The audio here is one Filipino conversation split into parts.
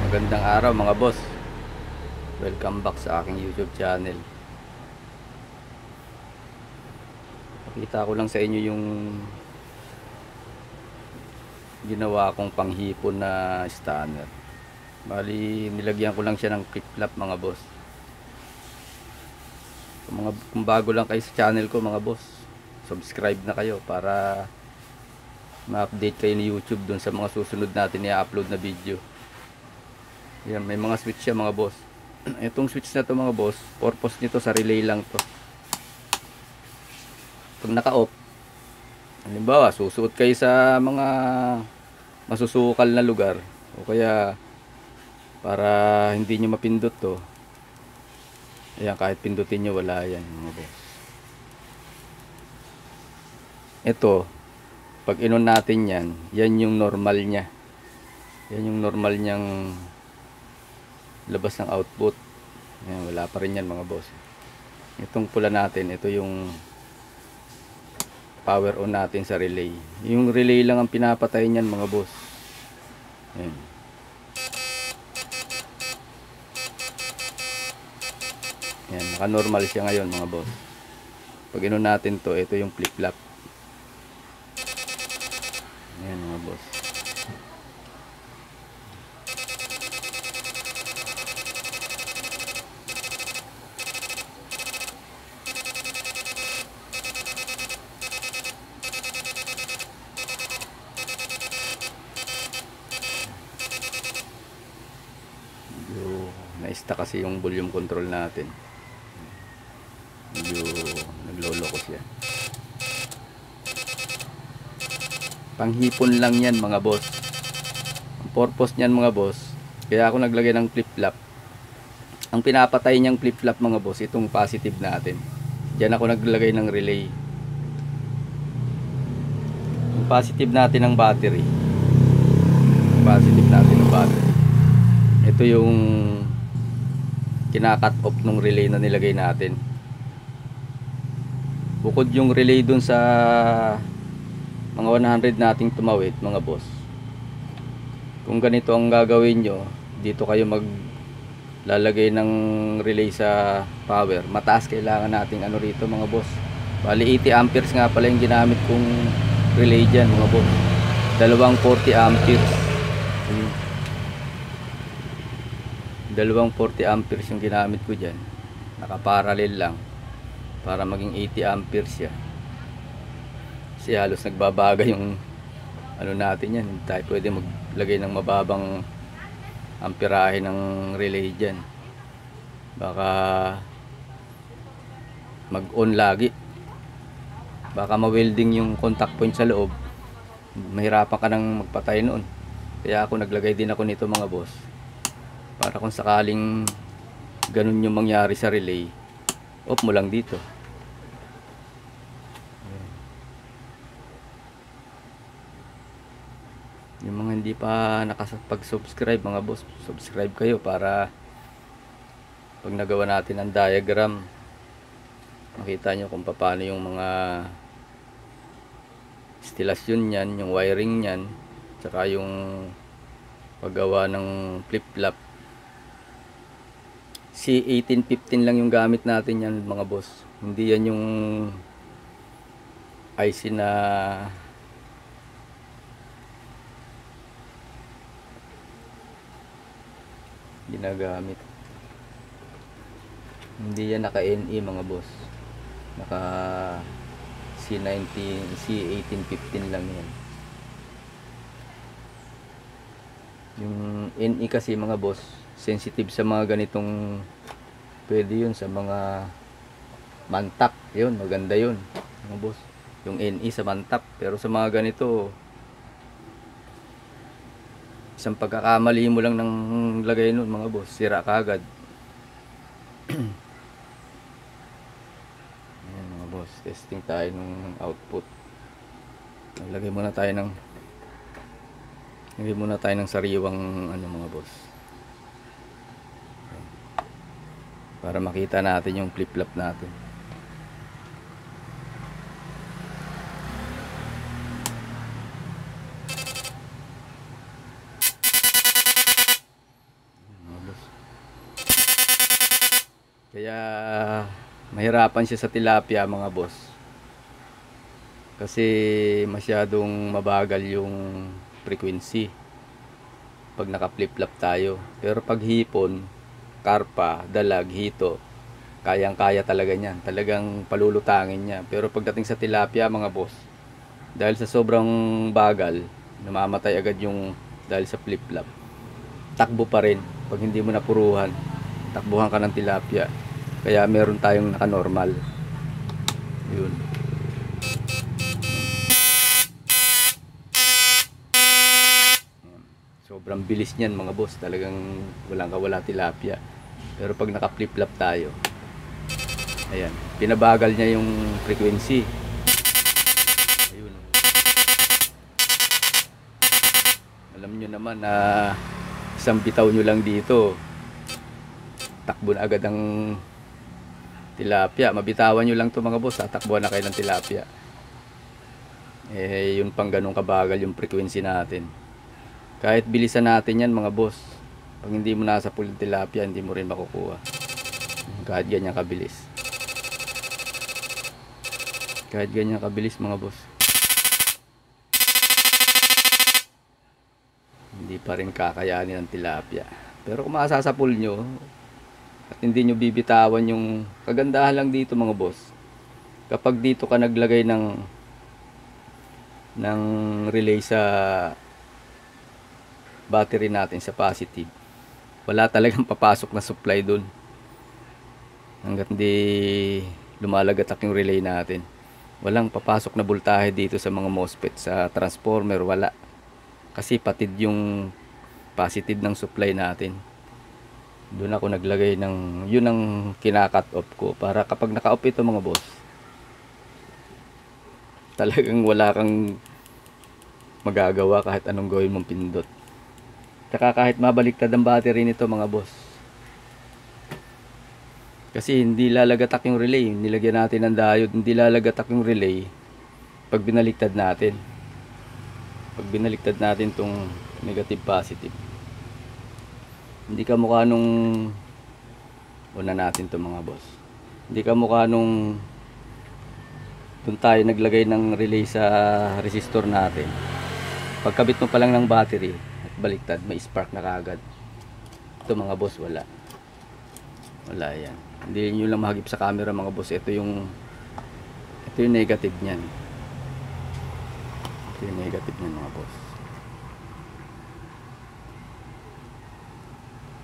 Magandang araw mga boss. Welcome back sa aking YouTube channel. Pakita ko lang sa inyo yung ginawa kong panghipon na stunner. Bali, nilagyan ko lang siya ng flip-flop mga boss. Kung bago lang kayo sa channel ko mga boss, subscribe na kayo para ma-update kayo ni YouTube dun sa mga susunod natin i-upload na video. Yan, may mga switch siya mga boss. Itong switch na to mga boss, purpose nito sa relay lang to. Pag naka-off, halimbawa susuot kayo sa mga masusukal na lugar, o kaya para hindi nyo mapindot to, ayan, kahit pindutin nyo wala yan mga boss. Ito, pag inon natin yan, yan yung normal nya, yan yung normal nyang labas ng output. Ayan, wala pa rin yan mga boss. Itong pula natin, ito yung power on natin sa relay. Yung relay lang ang pinapatay niyan mga boss. Ayan. Ayan, naka-normal siya ngayon mga boss. Pag inon natin to, ito yung flip-flop. Ayan mga boss. Na-stuck kasi yung volume control natin. Medyo nagloloko siya. Panghipon lang yan mga boss. Ang purpose niyan mga boss, kaya ako naglagay ng flip-flop. Ang pinapatay niyang flip-flop mga boss, itong positive natin. Diyan ako naglagay ng relay. Yung positive natin ng battery. Yung positive natin ng battery. Ito yung kina-cut off nung relay na nilagay natin. Bukod yung relay dun sa mga 100 nating tumawid mga boss, kung ganito ang gagawin nyo, dito kayo maglalagay ng relay sa power. Mataas kailangan nating ano rito mga boss. Bali 80 amperes nga pala yung ginamit kong relay dyan mga boss. Dalawang 40 amperes. Dalawang 40 amperes yung ginamit ko dyan. Nakaparallel lang para maging 80 amperes siya. Kasi halos nagbabaga yung ano natin yan. Hindi tayo pwede maglagay ng mababang amperahe ng relay dyan. Baka mag-on lagi. Baka ma-welding yung contact point sa loob. Mahirapan ka nang magpatay noon. Kaya ako naglagay din ako nito mga boss, para kung sakaling ganun yung mangyari sa relay, off mo lang dito. Yung mga hindi pa nakapag-subscribe mga boss, subscribe kayo para pag nagawa natin ang diagram, makita nyo kung paano yung mga instalasyon nyan, yung wiring nyan, tsaka yung paggawa ng flip-flop. C1815 lang yung gamit natin yan mga boss. Hindi yan yung IC na ginagamit. Hindi yan naka NE mga boss. Naka C1815 lang yan. Yung NE kasi mga boss, sensitive sa mga ganitong, pwede yun sa mga mantap, yun maganda yun mga boss, yung NE sa mantap. Pero sa mga ganito, isang pagkakamali mo lang ng lagay nun mga boss, sira kagad. Ayan mga boss, testing tayo ng output. Lagay muna tayo ng sariwang ano mga boss, para makita natin yung flip-flop natin. Kaya mahirapan siya sa tilapia mga boss. Kasi masyadong mabagal yung frequency pag naka-flip-flop tayo. Pero pag hipon, karpa, dalag, hito, kayang-kaya talaga niyan. Talagang palulutangin niya. Pero pagdating sa tilapia mga boss, dahil sa sobrang bagal, namamatay agad yung dahil sa flip-flop. Takbo pa rin pag hindi mo napuruhan. Takbuhan ka ng tilapia. Kaya meron tayong naka-normal. Yun. Sobrang bilis niyan mga boss. Talagang walang kawala tilapia. Pero pag naka-flip-flop tayo, ayan, pinabagal niya yung frequency. Ayun. Alam nyo naman na isang bitaw nyo lang dito, takbo na agad ang tilapia. Mabitawan nyo lang to mga boss, tatakbuhan na kayo ng tilapia. Yun pang ganun kabagal yung frequency natin. Kahit bilisan natin yan mga boss, pag hindi mo nasa pool ng tilapia, hindi mo rin makukuha. Kahit ganyan kabilis. Kahit ganyan kabilis mga boss, hindi pa rin kakayanin ng tilapia. Pero kung makasasa pool nyo at hindi nyo bibitawan yung kagandahan lang dito mga boss, kapag dito ka naglagay ng relay sa battery natin sa positive, wala talagang papasok na supply dun hanggat hindi lumalagatak yung relay natin. Walang papasok na voltahe dito sa mga MOSFET, sa transformer, wala. Kasi patid yung positive ng supply natin. Doon ako naglagay ng, yun ang kinakat off ko, para kapag naka-off ito mga boss, talagang wala kang magagawa kahit anong gawin mong pindot. Tsaka kahit mabaliktad ang battery nito mga boss, kasi hindi lalagatak yung relay. Nilagyan natin ng diode, hindi lalagatak yung relay pag binaliktad natin. Pag binaliktad natin tong negative positive, hindi ka mukha nung una natin to mga boss, hindi ka mukha nung dun tayo naglagay ng relay sa resistor natin. Pagkabit mo pa lang ng battery at baliktad, may spark na kagad. Ito mga boss, wala yan. Hindi nyo lang mahagip sa camera mga boss. Ito yung negative nyan. Ito yung negative nyan mga boss.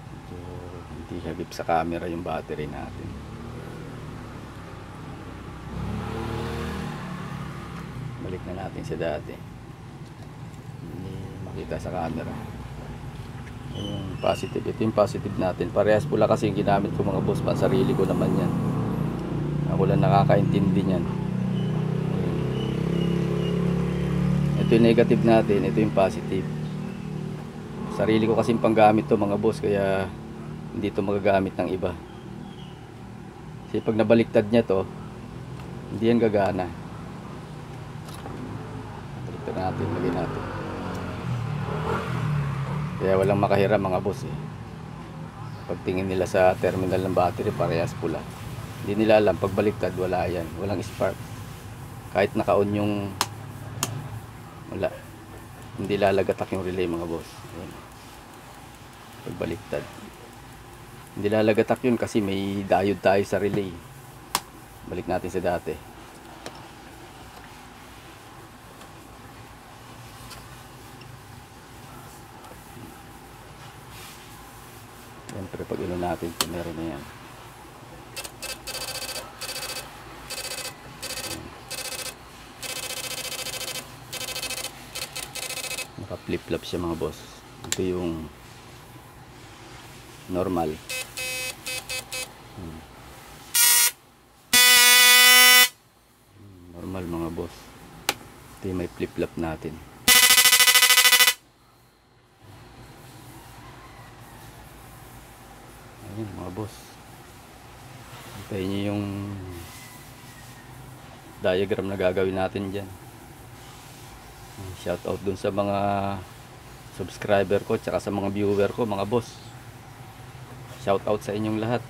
Ito, hindi hagip sa camera yung battery natin. Balik na natin sa dati. Hindi makita sa camera. Yung positive, ito yung positive natin. Parehas pula kasi yung ginamit ko mga boss, pansarili ko naman yan. Ako lang nakakaintindi niyan. Ito yung negative natin, ito yung positive. Sarili ko kasing panggamit to mga boss, kaya hindi to magagamit ng iba. Kasi pag nabaliktad niya to, hindi yan gagana. Baliktad natin, lagay natin. Kaya walang makahiram mga boss Pagtingin nila sa terminal ng battery, parehas pula. Hindi nila alam, pagbaliktad wala yan, walang spark. Kahit naka-on yung, wala, hindi lalagatak yung relay mga boss. Ayan. Pagbaliktad, hindi lalagatak yun kasi may diode tayo sa relay. Balik natin sa dati. Siyempre pag ino natin, meron na yan. Naka flip-flop siya mga boss. Ito yung normal. Normal mga boss. Ito yung may flip-flop natin. Ayan mga boss, hintayin nyo yung diagram na gagawin natin dyan. Shout out dun sa mga subscriber ko tsaka sa mga viewer ko mga boss. Shout out sa inyong lahat.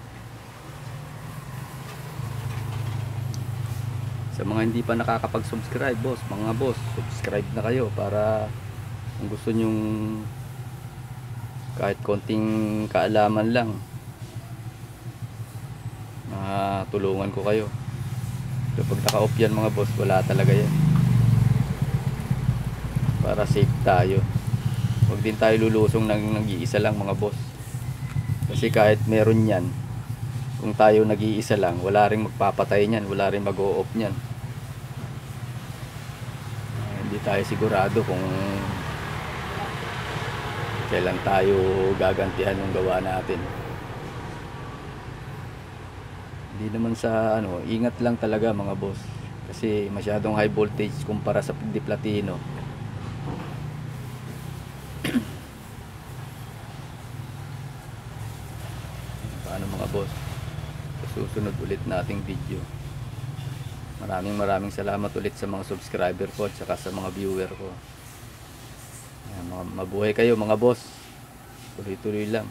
Sa mga hindi pa nakakapag-subscribe, boss, mga boss, subscribe na kayo para kung gusto nyong kahit konting kaalaman lang, tulungan ko kayo. Kapag naka-off yan mga boss, wala talaga yan. Para safe tayo. Huwag din tayo lulusong ng nag-iisa lang mga boss. Kasi kahit meron yan, kung tayo nag-iisa lang, wala ring magpapatay niyan, wala ring mag-o-off niyan. Hindi tayo sigurado kung kailan tayo gagantihan ng gawa natin. Hindi naman sa ingat lang talaga mga boss. Kasi masyadong high voltage kumpara sa di platino. Paano mga boss? Sa susunod ulit nating video. Maraming salamat ulit sa mga subscriber ko at saka sa mga viewer ko. Mabuhay kayo mga boss. Tuloy-tuloy lang.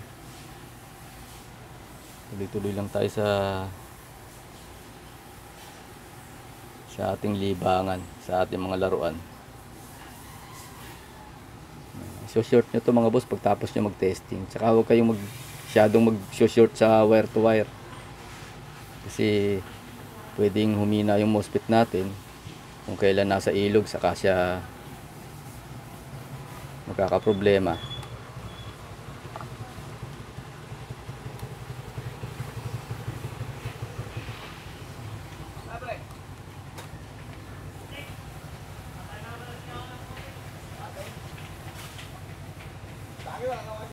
Tuloy-tuloy lang tayo sa ating libangan, sa ating mga laruan. So short nyo to mga boss pagtapos nyo mag-testing. Tsaka huwag kayong masyadong mag-short sa wire to wire. Kasi pwedeng humina yung MOSFET natin kung kailan nasa ilog, saka siya magkakaproblema.